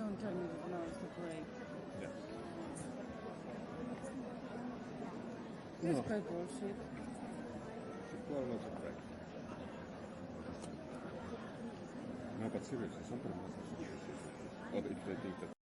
Don't tell me that now is the break. Yeah. That's No. quite bullshit. Well, not a break. No, but seriously, some of them are if they think that